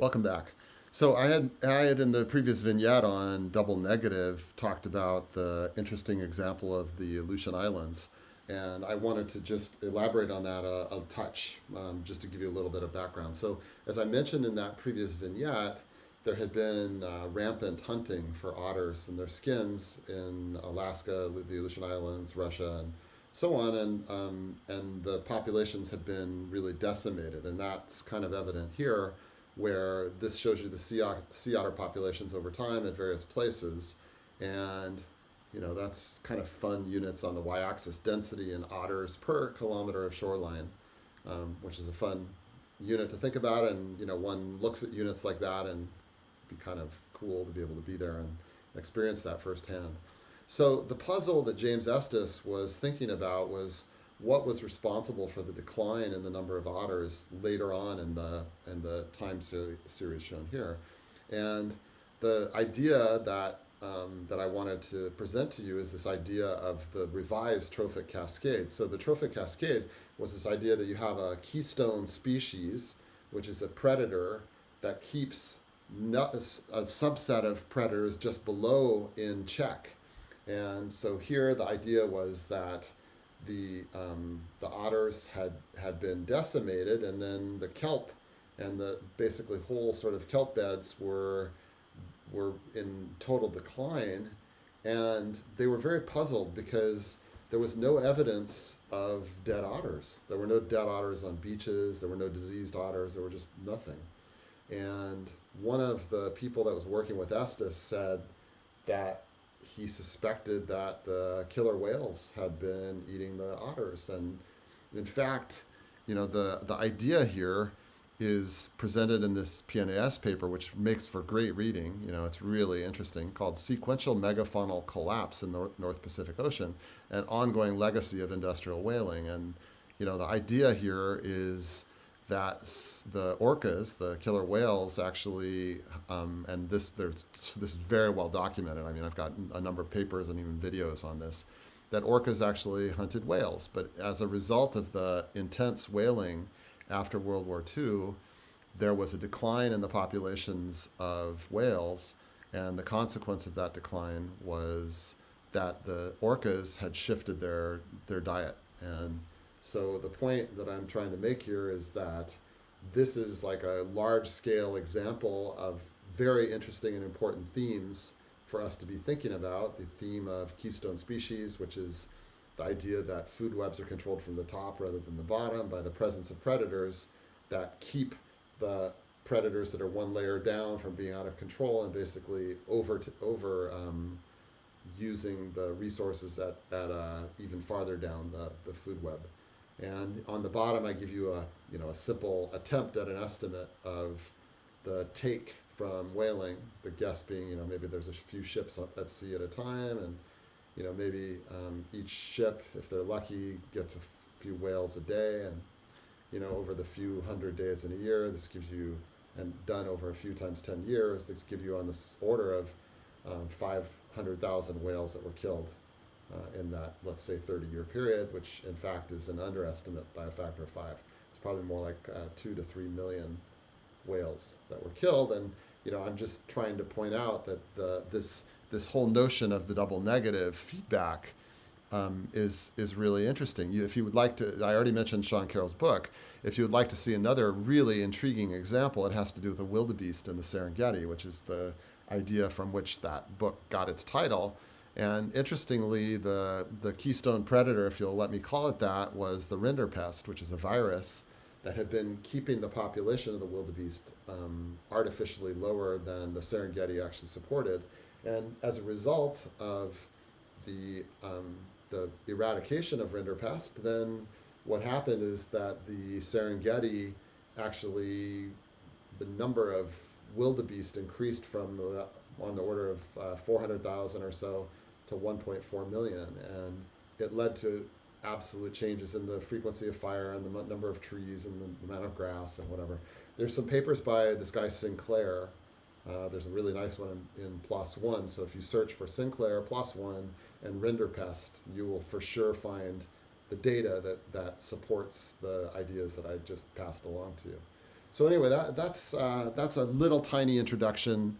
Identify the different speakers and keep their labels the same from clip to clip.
Speaker 1: Welcome back. So I had in the previous vignette on double negative talked about the interesting example of the Aleutian Islands, and I wanted to just elaborate on that a touch, just to give you a little bit of background. So as I mentioned in that previous vignette, there had been rampant hunting for otters and their skins in Alaska, the Aleutian Islands, Russia, and so on, and the populations had been really decimated, and that's kind of evident here where this shows you the sea otter populations over time at various places. And, that's kind of fun units on the y axis density in otters per kilometer of shoreline, which is a fun unit to think about. And, one looks at units like that and be kind of cool to be able to be there and experience that firsthand. So the puzzle that James Estes was thinking about was what was responsible for the decline in the number of otters later on in the series shown here. And the idea that I wanted to present to you is this idea of the revised trophic cascade. So the trophic cascade was this idea that you have a keystone species, which is a predator that keeps a subset of predators just below in check. And so here the idea was that the otters had been decimated, and then the kelp and the basically whole sort of kelp beds were in total decline, and they were very puzzled because there was no evidence of dead otters. There were no dead otters on beaches. There were no diseased otters. There were just nothing. And one of the people that was working with Estes said that he suspected that the killer whales had been eating the otters. And in fact, the idea here is presented in this PNAS paper, which makes for great reading. It's really interesting, called Sequential Megafaunal Collapse in the North Pacific Ocean, an ongoing legacy of industrial whaling. And, the idea here is that the orcas, the killer whales, actually, and this is very well documented. I mean, I've got a number of papers and even videos on this. That orcas actually hunted whales, but as a result of the intense whaling after World War II, there was a decline in the populations of whales, and the consequence of that decline was that the orcas had shifted their diet. And so the point that I'm trying to make here is that this is like a large scale example of very interesting and important themes for us to be thinking about. The theme of keystone species, which is the idea that food webs are controlled from the top rather than the bottom by the presence of predators that keep the predators that are one layer down from being out of control and basically over using the resources at even farther down the food web. And on the bottom, I give you a simple attempt at an estimate of the take from whaling. The guess being, maybe there's a few ships at sea at a time, and maybe each ship, if they're lucky, gets a few whales a day, and over the few hundred days in a year, this gives you, and done over a few times 10 years, this gives you on this order of 500,000 whales that were killed in that, let's say, 30-year period, which in fact is an underestimate by a factor of 5. It's probably more like 2 to 3 million whales that were killed. And I'm just trying to point out that this whole notion of the double negative feedback is really interesting. If you would like to, I already mentioned Sean Carroll's book. If you would like to see another really intriguing example, it has to do with the wildebeest in the Serengeti, which is the idea from which that book got its title. And interestingly, the keystone predator, if you'll let me call it that, was the rinderpest, which is a virus that had been keeping the population of the wildebeest artificially lower than the Serengeti actually supported. And as a result of the eradication of rinderpest, then what happened is that the Serengeti actually, the number of wildebeest increased from on the order of 400,000 or so to 1.4 million, and it led to absolute changes in the frequency of fire and the number of trees and the amount of grass and whatever. There's some papers by this guy Sinclair. There's a really nice one in PLOS One. So if you search for Sinclair, PLOS One, and rinderpest, you will for sure find the data that supports the ideas that I just passed along to you. So anyway, that's a little tiny introduction,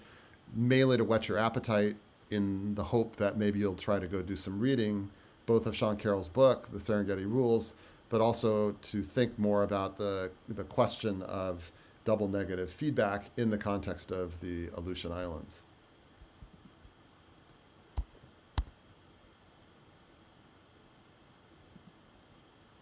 Speaker 1: mainly to whet your appetite, in the hope that maybe you'll try to go do some reading, both of Sean Carroll's book, The Serengeti Rules, but also to think more about the question of double negative feedback in the context of the Aleutian Islands.